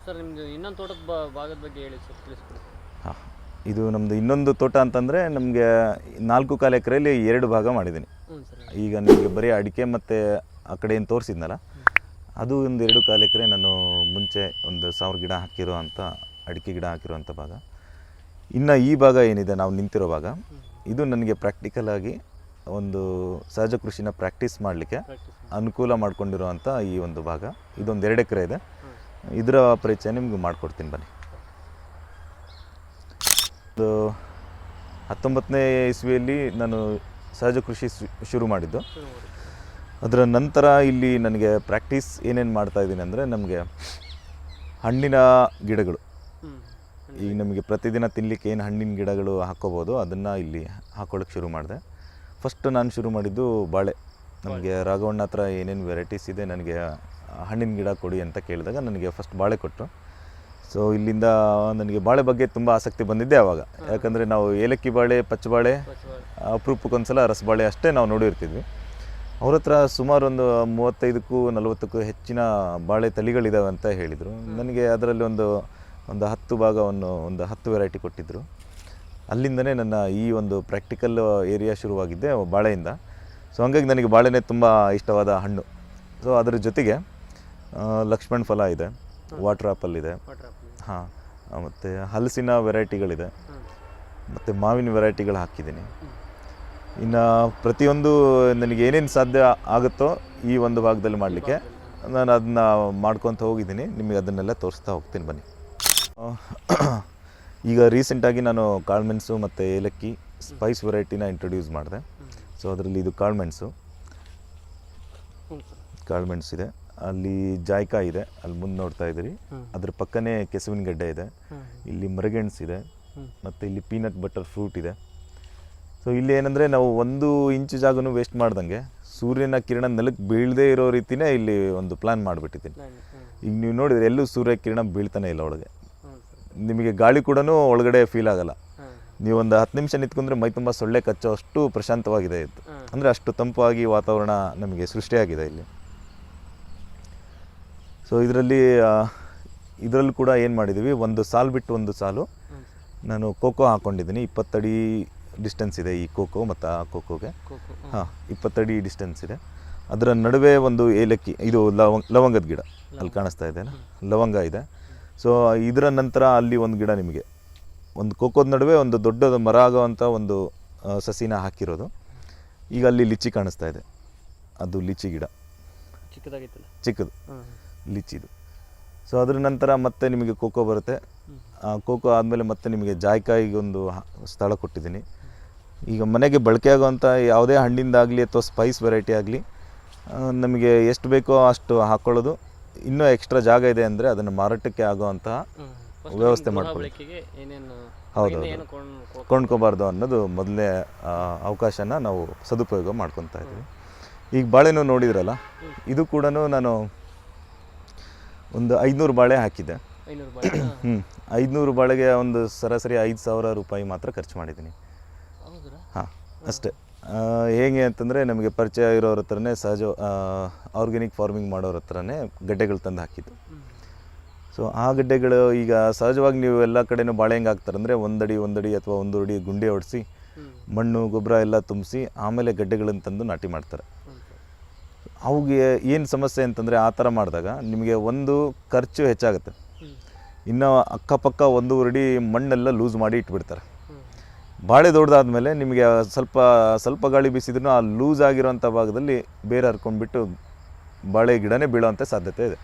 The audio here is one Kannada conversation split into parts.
ಸರ್ ನಿಮ್ಮದು ಇನ್ನೊಂದು ತೋಟದ ಭಾಗದ ಬಗ್ಗೆ ಹೇಳಿ ಸರ್, ತಿಳಿಸ್ಕೊಡಿ. ಹಾಂ, ಇದು ನಮ್ಮದು ಇನ್ನೊಂದು ತೋಟ ಅಂತಂದರೆ ನಮಗೆ 4 ಎಕರೆಯಲ್ಲಿ 2 ಭಾಗ ಮಾಡಿದ್ದೀನಿ. ಈಗ ನಿಮಗೆ ಬರೀ ಅಡಿಕೆ ಮತ್ತು ಆ ಕಡೆ ಏನು ತೋರಿಸಿದ್ನಲ್ಲ, ಅದು ಒಂದು 2 ಎಕರೆ ನಾನು ಮುಂಚೆ ಒಂದು 1000 ಗಿಡ ಹಾಕಿರೋ ಅಂಥ ಅಡಿಕೆ ಗಿಡ ಹಾಕಿರೋವಂಥ ಭಾಗ. ಇನ್ನು ಈ ಭಾಗ ಏನಿದೆ ನಾವು ನಿಂತಿರೋ ಭಾಗ, ಇದು ನನಗೆ ಪ್ರಾಕ್ಟಿಕಲ್ ಆಗಿ ಒಂದು ಸಹಜ ಕೃಷಿನ ಪ್ರಾಕ್ಟೀಸ್ ಮಾಡಲಿಕ್ಕೆ ಅನುಕೂಲ ಮಾಡ್ಕೊಂಡಿರೋವಂಥ ಈ ಒಂದು ಭಾಗ. ಇದೊಂದು 2 ಎಕರೆ ಇದೆ. ಇದರ ಪರಿಚಯ ನಿಮ್ಗೆ ಮಾಡಿಕೊಡ್ತೀನಿ ಬನ್ನಿ. ಒಂದು 19ನೇ ಇಸ್ವಿಯಲ್ಲಿ ನಾನು ಸಹಜ ಕೃಷಿ ಶುರು ಮಾಡಿದ್ದು. ಅದರ ನಂತರ ಇಲ್ಲಿ ನನಗೆ ಪ್ರಾಕ್ಟೀಸ್ ಏನೇನು ಮಾಡ್ತಾಯಿದ್ದೀನಿ ಅಂದರೆ, ನಮಗೆ ಹಣ್ಣಿನ ಗಿಡಗಳು, ಈಗ ನಮಗೆ ಪ್ರತಿದಿನ ತಿನ್ನಲಿಕ್ಕೆ ಏನು ಹಣ್ಣಿನ ಗಿಡಗಳು ಹಾಕ್ಕೋಬೋದು, ಅದನ್ನು ಇಲ್ಲಿ ಹಾಕ್ಕೊಳ್ಳೋಕ್ಕೆ ಶುರು ಮಾಡಿದೆ. ಫಸ್ಟ್ ನಾನು ಶುರು ಮಾಡಿದ್ದು ಬಾಳೆ. ನಮಗೆ ರಾಘವಣ್ಣ ಹತ್ರ ಏನೇನು ವೆರೈಟೀಸ್ ಇದೆ, ನನಗೆ ಹಣ್ಣಿನ ಗಿಡ ಕೊಡಿ ಅಂತ ಕೇಳಿದಾಗ ನನಗೆ ಫಸ್ಟ್ ಬಾಳೆ ಕೊಟ್ಟರು. ಸೊ ಇಲ್ಲಿಂದ ನನಗೆ ಬಾಳೆ ಬಗ್ಗೆ ತುಂಬ ಆಸಕ್ತಿ ಬಂದಿದ್ದೆ ಆವಾಗ. ಯಾಕಂದರೆ ನಾವು ಏಲಕ್ಕಿ ಬಾಳೆ, ಪಚ್ಚಬಾಳೆ, ಅಪರೂಪಕ್ಕೊಂದ್ಸಲ ರಸಬಾಳೆ ಅಷ್ಟೇ ನಾವು ನೋಡಿರ್ತಿದ್ವಿ. ಅವ್ರ ಹತ್ರ ಸುಮಾರು ಒಂದು 35ಕ್ಕೂ 40ಕ್ಕೂ ಹೆಚ್ಚಿನ ಬಾಳೆ ತಳಿಗಳಿದ್ದಾವೆ ಅಂತ ಹೇಳಿದರು. ನನಗೆ ಅದರಲ್ಲಿ ಒಂದು 10 ಭಾಗವನ್ನು, ಒಂದು 10 ವೆರೈಟಿ ಕೊಟ್ಟಿದ್ದರು. ಅಲ್ಲಿಂದನೇ ನನ್ನ ಈ ಒಂದು ಪ್ರಾಕ್ಟಿಕಲ್ ಏರಿಯಾ ಶುರುವಾಗಿದ್ದೆ ಬಾಳೆಯಿಂದ. ಸೊ ಹಂಗಾಗಿ ನನಗೆ ಬಾಳೆನೇ ತುಂಬ ಇಷ್ಟವಾದ ಹಣ್ಣು. ಸೊ ಅದರ ಜೊತೆಗೆ ಲಕ್ಷ್ಮಣ ಫಲ ಇದೆ, ವಾಟರ್ ಆ್ಯಪಲ್ ಇದೆ, ಹಾಂ, ಮತ್ತು ಹಲಸಿನ ವೆರೈಟಿಗಳಿದೆ, ಮತ್ತು ಮಾವಿನ ವೆರೈಟಿಗಳು ಹಾಕಿದ್ದೀನಿ. ಇನ್ನು ಪ್ರತಿಯೊಂದು ನನಗೆ ಏನೇನು ಸಾಧ್ಯ ಆಗುತ್ತೋ ಈ ಒಂದು ಭಾಗದಲ್ಲಿ ಮಾಡಲಿಕ್ಕೆ ನಾನು ಅದನ್ನ ಮಾಡ್ಕೊತ ಹೋಗಿದ್ದೀನಿ. ನಿಮಗೆ ಅದನ್ನೆಲ್ಲ ತೋರಿಸ್ತಾ ಹೋಗ್ತೀನಿ ಬನ್ನಿ. ಈಗ ರೀಸೆಂಟಾಗಿ ನಾನು ಕಾಳುಮೆಣಸು ಮತ್ತು ಏಲಕ್ಕಿ ಸ್ಪೈಸ್ ವೆರೈಟಿನ ಇಂಟ್ರೊಡ್ಯೂಸ್ ಮಾಡಿದೆ. ಸೊ ಅದರಲ್ಲಿ ಇದು ಕಾಳುಮೆಣಸು ಇದೆ, ಅಲ್ಲಿ ಜಾಯ್ಕಾಯಿ ಇದೆ, ಅಲ್ಲಿ ಮುಂದೆ ನೋಡ್ತಾ ಇದ್ದೀರಿ. ಅದ್ರ ಪಕ್ಕನೇ ಕೆಸುವಿನ ಗಡ್ಡೆ ಇದೆ, ಇಲ್ಲಿ ಮರಗೆಣಸು ಇದೆ, ಮತ್ತು ಇಲ್ಲಿ ಪೀನಟ್ ಬಟರ್ ಫ್ರೂಟ್ ಇದೆ. ಸೊ ಇಲ್ಲಿ ಏನಂದರೆ ನಾವು 1 ಇಂಚು ಜಾಗನೂ ವೇಸ್ಟ್ ಮಾಡ್ದಂಗೆ ಸೂರ್ಯನ ಕಿರಣ ನೆಲಕ್ಕೆ ಬೀಳದೇ ಇರೋ ರೀತಿಯೇ ಇಲ್ಲಿ ಒಂದು ಪ್ಲ್ಯಾನ್ ಮಾಡಿಬಿಟ್ಟಿದ್ದೀನಿ. ಈಗ ನೀವು ನೋಡಿದರೆ ಎಲ್ಲೂ ಸೂರ್ಯ ಕಿರಣ ಬೀಳ್ತಾನೆ ಇಲ್ಲ ಒಳಗೆ. ನಿಮಗೆ ಗಾಳಿ ಕೂಡ ಒಳಗಡೆ ಫೀಲ್ ಆಗಲ್ಲ. ನೀವು ಒಂದು 10 ನಿಮಿಷ ನಿಂತ್ಕೊಂಡ್ರೆ ಮೈ ತುಂಬ ಸೊಳ್ಳೆ ಕಚ್ಚೋ ಅಷ್ಟು ಪ್ರಶಾಂತವಾಗಿದೆ ಇತ್ತು. ಅಂದರೆ ಅಷ್ಟು ತಂಪಾಗಿ ವಾತಾವರಣ ನಮಗೆ ಸೃಷ್ಟಿಯಾಗಿದೆ ಇಲ್ಲಿ. ಸೊ ಇದರಲ್ಲೂ ಕೂಡ ಏನು ಮಾಡಿದ್ದೀವಿ, ಒಂದು ಸಾಲು ಬಿಟ್ಟು ಒಂದು ಸಾಲು ನಾನು ಕೋಕೋ ಹಾಕ್ಕೊಂಡಿದ್ದೀನಿ. 20 ಅಡಿ ಡಿಸ್ಟೆನ್ಸ್ ಇದೆ ಈ ಕೋಕೋ ಮತ್ತು ಆ ಕೋಕೋಗೆ. ಹಾಂ, 20 ಅಡಿ ಡಿಸ್ಟೆನ್ಸ್ ಇದೆ. ಅದರ ನಡುವೆ ಒಂದು ಏಲಕ್ಕಿ, ಇದು ಲವಂಗದ ಗಿಡ ಅಲ್ಲಿ ಕಾಣಿಸ್ತಾ ಇದೆ, ಲವಂಗ ಇದೆ. ಸೊ ಇದರ ನಂತರ ಅಲ್ಲಿ ಒಂದು ಗಿಡ, ನಿಮಗೆ ಒಂದು ಕೋಕೋದ ನಡುವೆ ಒಂದು ದೊಡ್ಡ ಮರ ಆಗೋವಂಥ ಒಂದು ಸಸಿನ ಹಾಕಿರೋದು. ಈಗ ಅಲ್ಲಿ ಲಿಚ್ಚಿ ಕಾಣಿಸ್ತಾ ಇದೆ, ಅದು ಲಿಚ್ಚಿ ಗಿಡ, ಚಿಕ್ಕದು ಲಿಚ್ಚಿದು. ಸೊ ಅದರ ನಂತರ ಮತ್ತೆ ನಿಮಗೆ ಕೋಕೋ ಬರುತ್ತೆ. ಕೋಕೋ ಆದಮೇಲೆ ಮತ್ತೆ ನಿಮಗೆ ಜಾಯ್ಕಾಯಿಗೆ ಒಂದು ಸ್ಥಳ ಕೊಟ್ಟಿದ್ದೀನಿ. ಈಗ ಮನೆಗೆ ಬಳಕೆ ಆಗೋವಂಥ ಯಾವುದೇ ಹಣ್ಣಿಂದಾಗಲಿ ಅಥವಾ ಸ್ಪೈಸ್ ವೆರೈಟಿ ಆಗಲಿ ನಮಗೆ ಎಷ್ಟು ಬೇಕೋ ಅಷ್ಟು ಹಾಕ್ಕೊಳ್ಳೋದು. ಇನ್ನೂ ಎಕ್ಸ್ಟ್ರಾ ಜಾಗ ಇದೆ ಅಂದರೆ ಅದನ್ನು ಮಾರಾಟಕ್ಕೆ ಆಗೋವಂತಹ ವ್ಯವಸ್ಥೆ ಮಾಡ್ಕೊಳ್ಳಿ. ಹೌದು, ಕೊಂಡ್ಕೋಬಾರ್ದು ಅನ್ನೋದು ಮೊದಲನೇ ಅವಕಾಶನ ನಾವು ಸದುಪಯೋಗ ಮಾಡ್ಕೊತಾ ಇದ್ದೀವಿ. ಈಗ ಬಾಳೆನೂ ನೋಡಿದ್ರಲ್ಲ, ಇದು ಕೂಡ ನಾನು ಒಂದು 500 ಬಾಳೆ ಹಾಕಿದ್ದೆ. 500 ಬಾಳೆಗೆ ಒಂದು ಸರಾಸರಿ 5,000 ರೂಪಾಯಿ ಮಾತ್ರ ಖರ್ಚು ಮಾಡಿದ್ದೀನಿ. ಹಾಂ, ಅಷ್ಟೇ. ಹೇಗೆ ಅಂತಂದರೆ ನಮಗೆ ಪರಿಚಯ ಇರೋರ ಹತ್ರನೇ, ಸಹಜ ಆರ್ಗ್ಯಾನಿಕ್ ಫಾರ್ಮಿಂಗ್ ಮಾಡೋರ ಹತ್ರನೇ ಗಡ್ಡೆಗಳು ತಂದು ಹಾಕಿದ್ದು. ಸೊ ಆ ಗಡ್ಡೆಗಳು ಈಗ ಸಹಜವಾಗಿ ನೀವು ಎಲ್ಲ ಕಡೆನೂ ಬಾಳೆ ಹೆಂಗೆ ಹಾಕ್ತಾರೆ ಅಂದರೆ 1 ಅಡಿ ಅಥವಾ 1 ಅಡಿ ಗುಂಡಿ ಹೊಡಿಸಿ ಮಣ್ಣು ಗೊಬ್ಬರ ಎಲ್ಲ ತುಂಬಿಸಿ ಆಮೇಲೆ ಗಡ್ಡೆಗಳನ್ನು ತಂದು ನಾಟಿ ಮಾಡ್ತಾರೆ. ಅವುಗೆ ಏನು ಸಮಸ್ಯೆ ಅಂತಂದರೆ, ಆ ಥರ ಮಾಡಿದಾಗ ನಿಮಗೆ ಒಂದು ಖರ್ಚು ಹೆಚ್ಚಾಗುತ್ತೆ. ಇನ್ನು ಅಕ್ಕಪಕ್ಕ 1 ಅಡಿ ಮಣ್ಣೆಲ್ಲ ಲೂಸ್ ಮಾಡಿ ಇಟ್ಬಿಡ್ತಾರೆ. ಬಾಳೆ ದೊಡ್ಡದಾದ್ಮೇಲೆ ನಿಮಗೆ ಸ್ವಲ್ಪ ಗಾಳಿ ಬೀಸಿದ್ರೂ ಆ ಲೂಸ್ ಆಗಿರೋಂಥ ಭಾಗದಲ್ಲಿ ಬೇರೆ ಹರ್ಕೊಂಡ್ಬಿಟ್ಟು ಬಾಳೆ ಗಿಡನೇ ಬೀಳೋವಂಥ ಸಾಧ್ಯತೆ ಇದೆ.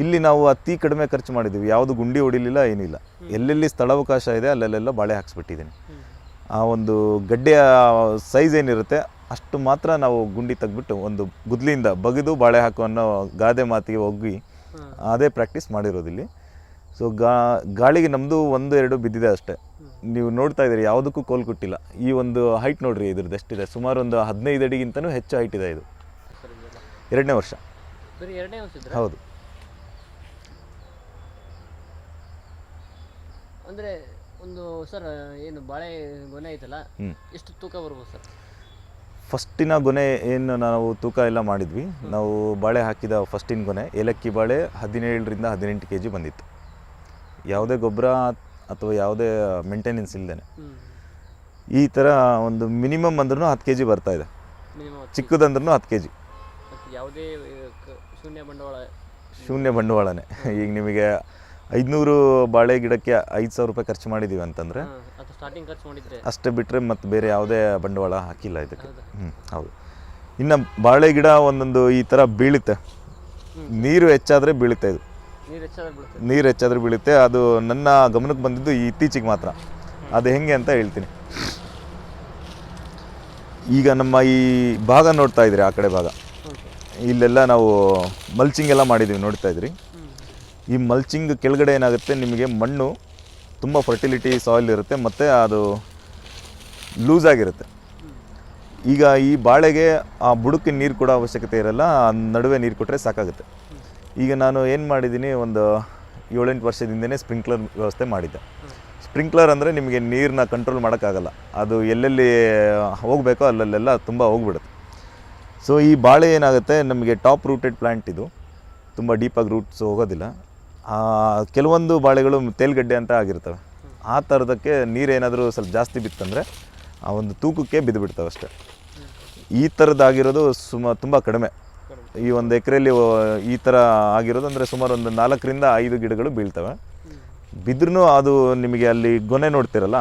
ಇಲ್ಲಿ ನಾವು ಅತಿ ಕಡಿಮೆ ಖರ್ಚು ಮಾಡಿದ್ದೀವಿ, ಯಾವುದು ಗುಂಡಿ ಹೊಡಿಲಿಲ್ಲ, ಏನಿಲ್ಲ. ಎಲ್ಲೆಲ್ಲಿ ಸ್ಥಳಾವಕಾಶ ಇದೆ ಅಲ್ಲೆಲ್ಲ ಬಾಳೆ ಹಾಕ್ಸ್ಬಿಟ್ಟಿದ್ದೀನಿ. ಆ ಒಂದು ಗಡ್ಡೆಯ ಸೈಜ್ ಏನಿರುತ್ತೆ ಅಷ್ಟು ಮಾತ್ರ ನಾವು ಗುಂಡಿ ತೆಗ್ಬಿಟ್ಟು ಒಂದು ಗುದ್ಲಿಯಿಂದ ಬಗೆದು ಬಾಳೆ ಹಾಕೋ ಅನ್ನೋ ಗಾದೆ ಮಾತಿಗೆ ಹೋಗಿ ಅದೇ ಪ್ರಾಕ್ಟೀಸ್ ಮಾಡಿರೋದಿಲ್ಲಿ. ಸೊ ಗಾಳಿಗೆ ನಮ್ಮದು 1-2 ಬಿದ್ದಿದೆ ಅಷ್ಟೇ. ನೀವು ನೋಡ್ತಾ ಇದ್ದೀರಿ, ಯಾವುದಕ್ಕೂ ಕೋಲ್ ಕೊಟ್ಟಿಲ್ಲ. ಈ ಒಂದು ಹೈಟ್ ನೋಡ್ರಿ, ಇದ್ರದ್ದು ಎಷ್ಟಿದೆ, ಸುಮಾರು ಒಂದು 15 ಅಡಿಗಿಂತನೂ ಹೆಚ್ಚು ಹೈಟ್ ಇದೆ. ಇದು 2ನೇ ವರ್ಷ. ಹೌದು. ಅಂದರೆ ಒಂದು ಸರ್, ಏನು ಬಾಳೆ ಗೊನೆ ಐತಲ್ಲ, ಎಷ್ಟು ತೂಕ ಬರ್ಬೋದು ಸರ್? ಫಸ್ಟಿನ ಗೊನೆ ಏನು ನಾವು ತೂಕ ಎಲ್ಲ ಮಾಡಿದ್ವಿ, ನಾವು ಬಾಳೆ ಹಾಕಿದ ಫಸ್ಟಿನ ಗೊನೆ ಏಲಕ್ಕಿ ಬಾಳೆ 17ರಿಂದ 18 kg ಬಂದಿತ್ತು. ಯಾವುದೇ ಗೊಬ್ಬರ ಅಥವಾ ಯಾವುದೇ ಮೇಂಟೆನೆನ್ಸ್ ಇಲ್ಲದೇ ಈ ಥರ ಒಂದು ಮಿನಿಮಮ್ ಅಂದ್ರೂ 10 kg ಬರ್ತಾಯಿದೆ, ಚಿಕ್ಕದಂದ್ರೂ 10 kg. ಯಾವುದೇ ಶೂನ್ಯ ಬಂಡವಾಳನೇ. ಈಗ ನಿಮಗೆ 500 ಬಾಳೆ ಗಿಡಕ್ಕೆ 5,000 ರೂಪಾಯಿ ಖರ್ಚು ಮಾಡಿದ್ದೀವಿ ಅಂತಂದರೆ ಸ್ಟಾರ್ಟಿಂಗ್ ಖರ್ಚು ಮಾಡಿದ್ರೆ ಅಷ್ಟೇ ಬಿಟ್ಟರೆ ಮತ್ತು ಬೇರೆ ಯಾವುದೇ ಬಂಡವಾಳ ಹಾಕಿಲ್ಲ ಇದಕ್ಕೆ. ಹೌದು. ಇನ್ನು ಬಾಳೆ ಗಿಡ ಒಂದೊಂದು ಈ ಥರ ಬೀಳುತ್ತೆ, ನೀರು ಹೆಚ್ಚಾದರೆ ಬೀಳುತ್ತೆ. ಇದು ನೀರು ಹೆಚ್ಚಾದರೆ ಬೀಳುತ್ತೆ. ಅದು ನನ್ನ ಗಮನಕ್ಕೆ ಬಂದಿದ್ದು ಇತ್ತೀಚೆಗೆ ಮಾತ್ರ. ಅದು ಹೆಂಗೆ ಅಂತ ಹೇಳ್ತೀನಿ. ಈಗ ನಮ್ಮ ಈ ಭಾಗ ನೋಡ್ತಾ ಇದ್ರಿ, ಆ ಕಡೆ ಭಾಗ ಇಲ್ಲೆಲ್ಲ ನಾವು ಮಲ್ಚಿಂಗ್ ಎಲ್ಲ ಮಾಡಿದ್ದೀವಿ, ನೋಡ್ತಾ ಇದ್ರಿ. ಈ ಮಲ್ಚಿಂಗ್ ಕೆಳಗಡೆ ಏನಾಗುತ್ತೆ, ನಿಮಗೆ ಮಣ್ಣು ತುಂಬ ಫರ್ಟಿಲಿಟಿ ಸಾಯಿಲ್ ಇರುತ್ತೆ ಮತ್ತು ಅದು ಲೂಸ್ ಆಗಿರುತ್ತೆ. ಈಗ ಈ ಬಾಳೆಗೆ ಆ ಬುಡಕ್ಕೆ ನೀರು ಕೊಡೋ ಅವಶ್ಯಕತೆ ಇರಲ್ಲ, ಆ ನಡುವೆ ನೀರು ಕೊಟ್ಟರೆ ಸಾಕಾಗುತ್ತೆ. ಈಗ ನಾನು ಏನು ಮಾಡಿದ್ದೀನಿ, ಒಂದು 7-8 ವರ್ಷದಿಂದನೇ ಸ್ಪ್ರಿಂಕ್ಲರ್ ವ್ಯವಸ್ಥೆ ಮಾಡಿದ್ದೆ. ಸ್ಪ್ರಿಂಕ್ಲರ್ ಅಂದರೆ ನಿಮಗೆ ನೀರನ್ನ ಕಂಟ್ರೋಲ್ ಮಾಡೋಕ್ಕಾಗಲ್ಲ, ಅದು ಎಲ್ಲೆಲ್ಲಿ ಹೋಗಬೇಕೋ ಅಲ್ಲೆಲ್ಲ ತುಂಬ ಹೋಗ್ಬಿಡುತ್ತೆ. ಸೊ ಈ ಬಾಳೆ ಏನಾಗುತ್ತೆ, ನಮಗೆ ಟಾಪ್ ರೂಟೆಡ್ ಪ್ಲ್ಯಾಂಟ್, ಇದು ತುಂಬ ಡೀಪಾಗಿ ರೂಟ್ಸ್ ಹೋಗೋದಿಲ್ಲ. ಕೆಲವೊಂದು ಬಾಳೆಗಳು ತೇಲ್ಗಡ್ಡೆ ಅಂತ ಆಗಿರ್ತವೆ. ಆ ಥರದಕ್ಕೆ ನೀರೇನಾದರೂ ಸ್ವಲ್ಪ ಜಾಸ್ತಿ ಬಿತ್ತಂದರೆ ಆ ಒಂದು ತೂಕಕ್ಕೆ ಬಿದ್ದುಬಿಡ್ತವೆ ಅಷ್ಟೇ. ಈ ಥರದ್ದಾಗಿರೋದು ತುಂಬ ಕಡಿಮೆ. ಈ ಒಂದು ಎಕರೆಯಲ್ಲಿ ಈ ಥರ ಆಗಿರೋದು ಅಂದರೆ ಸುಮಾರು ಒಂದು 4ರಿಂದ 5 ಗಿಡಗಳು ಬೀಳ್ತವೆ. ಬಿದ್ರೂ ಅದು ನಿಮಗೆ ಅಲ್ಲಿ ಗೊನೆ ನೋಡ್ತಿರಲ್ಲ,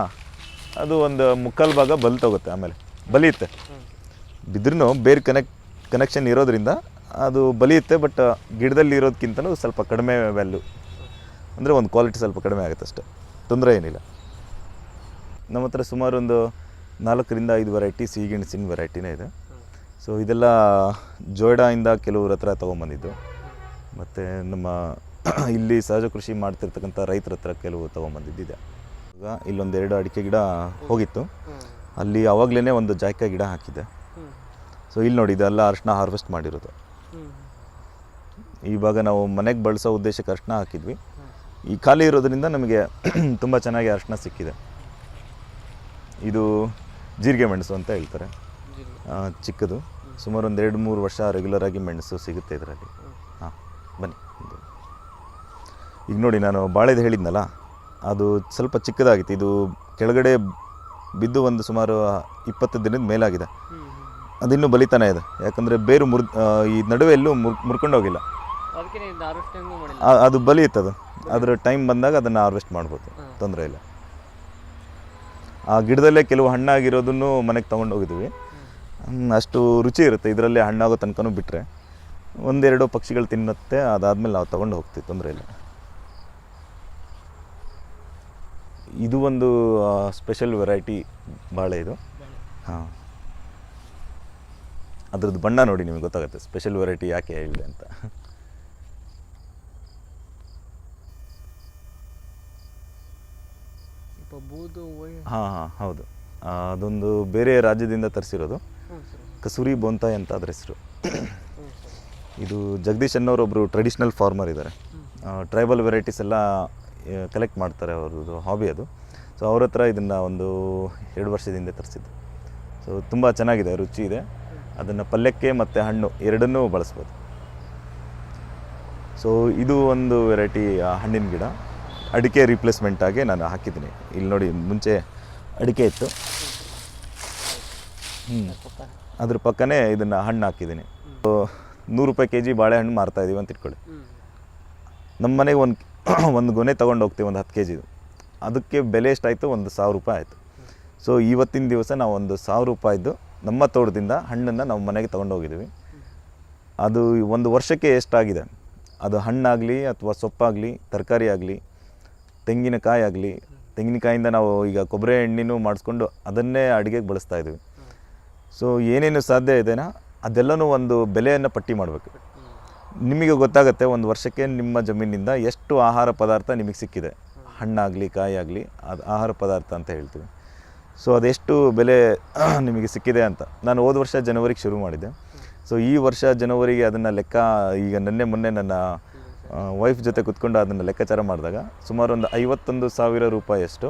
ಅದು ಒಂದು 3/4 ಭಾಗ ಬಲ್ತೋಗುತ್ತೆ, ಆಮೇಲೆ ಬಲಿಯುತ್ತೆ. ಬಿದ್ರೂ ಬೇರೆ ಕನೆಕ್ಷನ್ ಇರೋದ್ರಿಂದ ಅದು ಬಲಿಯುತ್ತೆ. ಬಟ್ ಗಿಡದಲ್ಲಿ ಇರೋದಕ್ಕಿಂತಲೂ ಸ್ವಲ್ಪ ಕಡಿಮೆ ವ್ಯಾಲ್ಯೂ, ಅಂದರೆ ಒಂದು ಕ್ವಾಲಿಟಿ ಸ್ವಲ್ಪ ಕಡಿಮೆ ಆಗುತ್ತೆ ಅಷ್ಟೇ, ತೊಂದರೆ ಏನಿಲ್ಲ. ನಮ್ಮ ಹತ್ರ ಸುಮಾರು ಒಂದು 4ರಿಂದ 5 ವೆರೈಟಿ ಸಿಹಿಗೆಣಸಿನ ವೆರೈಟಿನೇ ಇದೆ. ಸೊ ಇದೆಲ್ಲ ಜೋಯ್ಡಾಯಿಂದ ಕೆಲವ್ರ ಹತ್ರ ತೊಗೊಂಬಂದಿದ್ದು, ಮತ್ತು ನಮ್ಮ ಇಲ್ಲಿ ಸಹಜ ಕೃಷಿ ಮಾಡ್ತಿರ್ತಕ್ಕಂಥ ರೈತರ ಹತ್ರ ಕೆಲವು ತೊಗೊಂಬಂದಿದ್ದಿದೆ. ಈಗ ಇಲ್ಲೊಂದು 2 ಅಡಿಕೆ ಗಿಡ ಹೋಗಿತ್ತು, ಅಲ್ಲಿ ಆವಾಗಲೇ ಒಂದು ಜಾಯ್ಕಾಯಿ ಗಿಡ ಹಾಕಿದ್ದೆ. ಸೊ ಇಲ್ಲಿ ನೋಡಿ, ಇದೆಲ್ಲ ಅರಿಶಿನ ಹಾರ್ವೆಸ್ಟ್ ಮಾಡಿರೋದು. ಇವಾಗ ನಾವು ಮನೆಗೆ ಬಳಸೋ ಉದ್ದೇಶಕ್ಕೆ ಅರಿಶಿನ ಹಾಕಿದ್ವಿ. ಈ ಖಾಲಿ ಇರೋದ್ರಿಂದ ನಮಗೆ ತುಂಬ ಚೆನ್ನಾಗಿ ಅರಿಶಿನ ಸಿಕ್ಕಿದೆ. ಇದು ಜೀರಿಗೆ ಮೆಣಸು ಅಂತ ಹೇಳ್ತಾರೆ, ಚಿಕ್ಕದು. ಸುಮಾರು ಒಂದು 2-3 ವರ್ಷ ರೆಗ್ಯುಲರಾಗಿ ಮೆಣಸು ಸಿಗುತ್ತೆ ಇದರಲ್ಲಿ. ಹಾಂ, ಬನ್ನಿ. ಈಗ ನೋಡಿ, ನಾನು ಬಾಳೆದು ಹೇಳಿದ್ನಲ್ಲ, ಅದು ಸ್ವಲ್ಪ ಚಿಕ್ಕದಾಗಿತ್ತು. ಇದು ಕೆಳಗಡೆ ಬಿದ್ದು ಒಂದು ಸುಮಾರು 20 ದಿನದ ಮೇಲಾಗಿದೆ. ಅದಿನ್ನೂ ಬಲಿತಾನೆ ಇದೆ, ಯಾಕಂದರೆ ಬೇರು ಈ ನಡುವೆ ಎಲ್ಲೂ ಮುರ್ಕೊಂಡು ಹೋಗಿಲ್ಲ. ಅದು ಬಲಿಯುತ್ತದು. ಅದರ ಟೈಮ್ ಬಂದಾಗ ಅದನ್ನು ಹಾರ್ವೆಸ್ಟ್ ಮಾಡ್ಬೋದು, ತೊಂದರೆ ಇಲ್ಲ. ಆ ಗಿಡದಲ್ಲೇ ಕೆಲವು ಹಣ್ಣಾಗಿರೋದನ್ನು ಮನೆಗೆ ತೊಗೊಂಡು ಹೋಗಿದ್ವಿ. ಅಷ್ಟು ರುಚಿ ಇರುತ್ತೆ ಇದರಲ್ಲಿ, ಹಣ್ಣಾಗೋ ತನಕನೂ ಬಿಟ್ಟರೆ. 1-2 ಪಕ್ಷಿಗಳು ತಿನ್ನುತ್ತೆ, ಅದಾದಮೇಲೆ ನಾವು ತೊಗೊಂಡು ಹೋಗ್ತೀವಿ, ತೊಂದರೆ ಇಲ್ಲ. ಇದು ಒಂದು ಸ್ಪೆಷಲ್ ವೆರೈಟಿ ಬಾಳೆ ಇದು. ಹಾಂ, ಅದ್ರದ್ದು ಬಣ್ಣ ನೋಡಿ ನಿಮಗೆ ಗೊತ್ತಾಗುತ್ತೆ ಸ್ಪೆಷಲ್ ವೆರೈಟಿ ಯಾಕೆ ಹೇಳಿದೆ ಅಂತ. ಹಾಂ ಹಾಂ ಹೌದು, ಅದೊಂದು ಬೇರೆ ರಾಜ್ಯದಿಂದ ತರಿಸಿರೋದು. ಕಸೂರಿ ಬೋಂತಾಯ್ ಅಂತ ಅದ್ರ ಹೆಸರು. ಇದು ಜಗದೀಶ್ ಅನ್ನೋರೊಬ್ಬರು ಟ್ರೆಡಿಷ್ನಲ್ ಫಾರ್ಮರ್ ಇದ್ದಾರೆ. ಟ್ರೈಬಲ್ ವೆರೈಟೀಸ್ ಎಲ್ಲ ಕಲೆಕ್ಟ್ ಮಾಡ್ತಾರೆ, ಅವ್ರದ್ದು ಹಾಬಿ ಅದು. ಸೊ ಅವ್ರ ಹತ್ರ ಇದನ್ನು ಒಂದು 2 ವರ್ಷದಿಂದ ತರಿಸಿದ್ದು. ಸೊ ತುಂಬ ಚೆನ್ನಾಗಿದೆ, ರುಚಿ ಇದೆ. ಅದನ್ನು ಪಲ್ಯಕ್ಕೆ ಮತ್ತು ಹಣ್ಣು ಎರಡನ್ನೂ ಬಳಸ್ಬೋದು. ಸೊ ಇದು ಒಂದು ವೆರೈಟಿ ಹಣ್ಣಿನ ಗಿಡ, ಅಡಿಕೆ ರಿಪ್ಲೇಸ್ಮೆಂಟಾಗಿ ನಾನು ಹಾಕಿದ್ದೀನಿ. ಇಲ್ಲಿ ನೋಡಿ, ಮುಂಚೆ ಅಡಿಕೆ ಇತ್ತು, ಅದ್ರ ಪಕ್ಕನೇ ಇದನ್ನು ಹಣ್ಣು ಹಾಕಿದ್ದೀನಿ. 100 ರೂಪಾಯಿ kg ಬಾಳೆಹಣ್ಣು ಮಾರ್ತಾಯಿದ್ದೀವಿ ಅಂತ ಇಟ್ಕೊಳ್ಳಿ. ನಮ್ಮ ಮನೆಗೆ ಒಂದು ಗೊನೆ ತೊಗೊಂಡು ಹೋಗ್ತೀವಿ, ಒಂದು 10 kg. ಅದಕ್ಕೆ ಬೆಲೆ ಎಷ್ಟಾಯಿತು, ಒಂದು 1000 ರೂಪಾಯಿ ಆಯಿತು. ಸೊ ಇವತ್ತಿನ ದಿವಸ ನಾವು ಒಂದು 1000 ರೂಪಾಯಿದ್ದು ನಮ್ಮ ತೋಟದಿಂದ ಹಣ್ಣನ್ನು ನಾವು ಮನೆಗೆ ತೊಗೊಂಡು ಹೋಗಿದ್ದೀವಿ. ಅದು ಒಂದು ವರ್ಷಕ್ಕೆ ಎಷ್ಟಾಗಿದೆ, ಅದು ಹಣ್ಣಾಗಲಿ ಅಥವಾ ಸೊಪ್ಪಾಗಲಿ, ತರಕಾರಿ ಆಗಲಿ, ತೆಂಗಿನಕಾಯಿ ಆಗಲಿ, ತೆಂಗಿನಕಾಯಿಂದ ನಾವು ಈಗ ಕೊಬ್ಬರಿ ಎಣ್ಣೆನೂ ಮಾಡಿಸ್ಕೊಂಡು ಅದನ್ನೇ ಅಡುಗೆಗೆ ಬಳಸ್ತಾ ಇದ್ದೀವಿ. ಸೊ ಏನೇನು ಸಾಧ್ಯ ಇದೆನಾ ಅದೆಲ್ಲನೂ ಒಂದು ಬೆಲೆಯನ್ನು ಪಟ್ಟಿ ಮಾಡಬೇಕು. ನಿಮಗೆ ಗೊತ್ತಾಗುತ್ತೆ ಒಂದು ವರ್ಷಕ್ಕೆ ನಿಮ್ಮ ಜಮೀನಿಂದ ಎಷ್ಟು ಆಹಾರ ಪದಾರ್ಥ ನಿಮಗೆ ಸಿಕ್ಕಿದೆ, ಹಣ್ಣಾಗಲಿ ಕಾಯಿ ಆಗಲಿ, ಅದು ಆಹಾರ ಪದಾರ್ಥ ಅಂತ ಹೇಳ್ತೀವಿ. ಸೊ ಅದೆಷ್ಟು ಬೆಲೆ ನಿಮಗೆ ಸಿಕ್ಕಿದೆ ಅಂತ ನಾನು ಹೋದ ವರ್ಷ ಜನವರಿಗೆ ಶುರು ಮಾಡಿದ್ದೆ. ಸೊ ಈ ವರ್ಷ ಜನವರಿಗೆ ಅದನ್ನು ಲೆಕ್ಕ, ಈಗ ಮೊನ್ನೆ ನನ್ನ ವೈಫ್ ಜೊತೆ ಕೂತ್ಕೊಂಡು ಅದನ್ನು ಲೆಕ್ಕಾಚಾರ ಮಾಡಿದಾಗ ಸುಮಾರು ಒಂದು 51,000 ರೂಪಾಯಿಯಷ್ಟು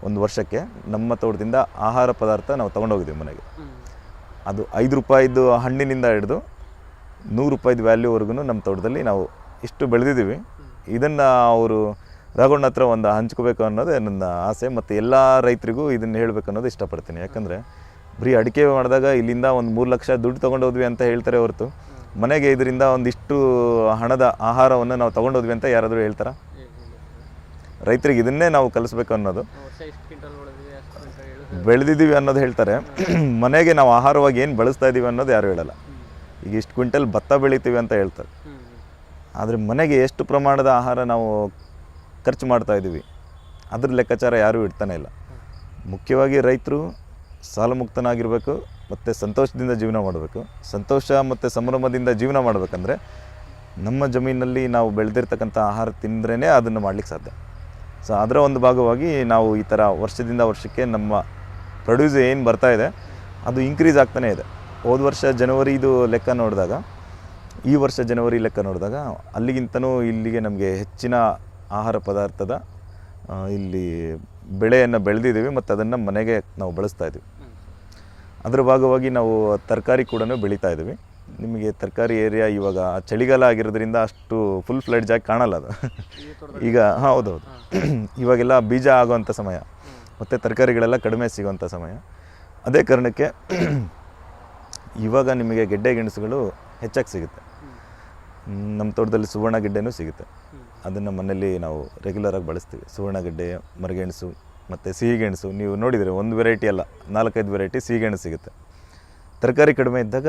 ಒಂದು ವರ್ಷಕ್ಕೆ ನಮ್ಮ ತೋಟದಿಂದ ಆಹಾರ ಪದಾರ್ಥ ನಾವು ತೊಗೊಂಡೋಗಿದ್ದೀವಿ ಮನೆಗೆ. ಅದು 5 ರೂಪಾಯಿದು ಹಣ್ಣಿನಿಂದ ಹಿಡಿದು 100 ರೂಪಾಯಿದು ವ್ಯಾಲ್ಯೂವರೆಗೂ ನಮ್ಮ ತೋಟದಲ್ಲಿ ನಾವು ಇಷ್ಟು ಬೆಳೆದಿದ್ದೀವಿ. ಇದನ್ನು ಅವರು ರಾಘವಣ್ಣ ಹತ್ರ ಒಂದು ಹಂಚ್ಕೋಬೇಕು ಅನ್ನೋದೇ ನನ್ನ ಆಸೆ, ಮತ್ತು ಎಲ್ಲ ರೈತರಿಗೂ ಇದನ್ನು ಹೇಳಬೇಕು ಅನ್ನೋದು ಇಷ್ಟಪಡ್ತೀನಿ. ಯಾಕಂದರೆ ಬರೀ ಅಡಿಕೆ ಮಾಡಿದಾಗ ಇಲ್ಲಿಂದ ಒಂದು 3 ಲಕ್ಷ ದುಡ್ಡು ತೊಗೊಂಡೋದ್ವಿ ಅಂತ ಹೇಳ್ತಾರೆ ಹೊರತು ಮನೆಗೆ ಇದರಿಂದ ಒಂದಿಷ್ಟು ಹಣದ ಆಹಾರವನ್ನು ನಾವು ತೊಗೊಂಡೋದ್ವಿ ಅಂತ ಯಾರಾದರೂ ಹೇಳ್ತಾರಾ? ರೈತರಿಗೆ ಇದನ್ನೇ ನಾವು ಕಲಿಸ್ಬೇಕು ಅನ್ನೋದು. ಬೆಳೆದಿದ್ದೀವಿ ಅನ್ನೋದು ಹೇಳ್ತಾರೆ, ಮನೆಗೆ ನಾವು ಆಹಾರವಾಗಿ ಏನು ಬಳಸ್ತಾ ಇದ್ದೀವಿ ಅನ್ನೋದು ಯಾರು ಹೇಳಲ್ಲ. ಈಗ ಇಷ್ಟು ಕ್ವಿಂಟಲ್ ಭತ್ತ ಬೆಳಿತೀವಿ ಅಂತ ಹೇಳ್ತಾರೆ, ಆದರೆ ಮನೆಗೆ ಎಷ್ಟು ಪ್ರಮಾಣದ ಆಹಾರ ನಾವು ಖರ್ಚು ಮಾಡ್ತಾ ಇದ್ದೀವಿ ಅದ್ರ ಲೆಕ್ಕಾಚಾರ ಯಾರೂ ಇಡ್ತಾನೆ ಇಲ್ಲ. ಮುಖ್ಯವಾಗಿ ರೈತರು ಸಾಲಮುಕ್ತನಾಗಿರಬೇಕು ಮತ್ತು ಸಂತೋಷದಿಂದ ಜೀವನ ಮಾಡಬೇಕು. ಸಂತೋಷ ಮತ್ತು ಸಂಭ್ರಮದಿಂದ ಜೀವನ ಮಾಡಬೇಕಂದ್ರೆ ನಮ್ಮ ಜಮೀನಲ್ಲಿ ನಾವು ಬೆಳೆದಿರ್ತಕ್ಕಂಥ ಆಹಾರ ತಿಂದ್ರೇ ಅದನ್ನು ಮಾಡಲಿಕ್ಕೆ ಸಾಧ್ಯ. ಸೊ ಅದರ ಒಂದು ಭಾಗವಾಗಿ ನಾವು ಈ ಥರ ವರ್ಷದಿಂದ ವರ್ಷಕ್ಕೆ ನಮ್ಮ ಪ್ರೊಡ್ಯೂಸ್ ಏನು ಬರ್ತಾಯಿದೆ ಅದು ಇನ್ಕ್ರೀಸ್ ಆಗ್ತಾನೇ ಇದೆ. ಹೋದ ವರ್ಷ ಜನವರಿದು ಲೆಕ್ಕ ನೋಡಿದಾಗ ಈ ವರ್ಷ ಜನವರಿ ಲೆಕ್ಕ ನೋಡಿದಾಗ ಅಲ್ಲಿಗಿಂತನೂ ಇಲ್ಲಿಗೆ ನಮಗೆ ಹೆಚ್ಚಿನ ಆಹಾರ ಪದಾರ್ಥದ ಇಲ್ಲಿ ಬೆಳೆಯನ್ನು ಬೆಳೆದಿದ್ದೀವಿ ಮತ್ತು ಅದನ್ನು ಮನೆಗೆ ನಾವು ಬಳಸ್ತಾ ಇದ್ದೀವಿ. ಅದರ ಭಾಗವಾಗಿ ನಾವು ತರಕಾರಿ ಕೂಡ ಬೆಳೀತಾ ಇದ್ದೀವಿ. ನಿಮಗೆ ತರಕಾರಿ ಏರಿಯಾ ಇವಾಗ ಚಳಿಗಾಲ ಆಗಿರೋದ್ರಿಂದ ಅಷ್ಟು ಫುಲ್ ಫ್ಲೆಡ್ಜ್ ಆಗಿ ಕಾಣಲ್ಲ ಅದು. ಈಗ ಹೌದೌದು, ಇವಾಗೆಲ್ಲ ಬೀಜ ಆಗೋವಂಥ ಸಮಯ ಮತ್ತು ತರಕಾರಿಗಳೆಲ್ಲ ಕಡಿಮೆ ಸಿಗೋವಂಥ ಸಮಯ. ಅದೇ ಕಾರಣಕ್ಕೆ ಇವಾಗ ನಿಮಗೆ ಗೆಡ್ಡೆ ಗೆಣಸುಗಳು ಹೆಚ್ಚಾಗಿ ಸಿಗುತ್ತೆ. ನಮ್ಮ ತೋಟದಲ್ಲಿ ಸುವರ್ಣಗೆಡ್ಡೆನೂ ಸಿಗುತ್ತೆ, ಅದನ್ನು ಮನೆಯಲ್ಲಿ ನಾವು ರೆಗ್ಯುಲರಾಗಿ ಬಳಸ್ತೀವಿ. ಸುವರ್ಣಗೆಡ್ಡೆ, ಮರಗೆಣಸು ಮತ್ತು ಸಿಹಿಗೆಣಸು ನೀವು ನೋಡಿದರೆ ಒಂದು ವೆರೈಟಿ ಅಲ್ಲ, 4-5 ವೆರೈಟಿ ಸಿಹಿಗೆಣಸು ಸಿಗುತ್ತೆ. ತರಕಾರಿ ಕಡಿಮೆ ಇದ್ದಾಗ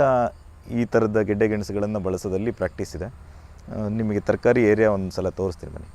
ಈ ಥರದ ಗೆಡ್ಡೆ ಗೆಣಸುಗಳನ್ನು ಬಳಸೋದಲ್ಲಿ ಪ್ರಾಕ್ಟೀಸ್ ಇದೆ. ನಿಮಗೆ ತರಕಾರಿ ಏರಿಯಾ ಒಂದು ಸಲ ತೋರಿಸ್ತೀನಿ ಬನ್ನಿ.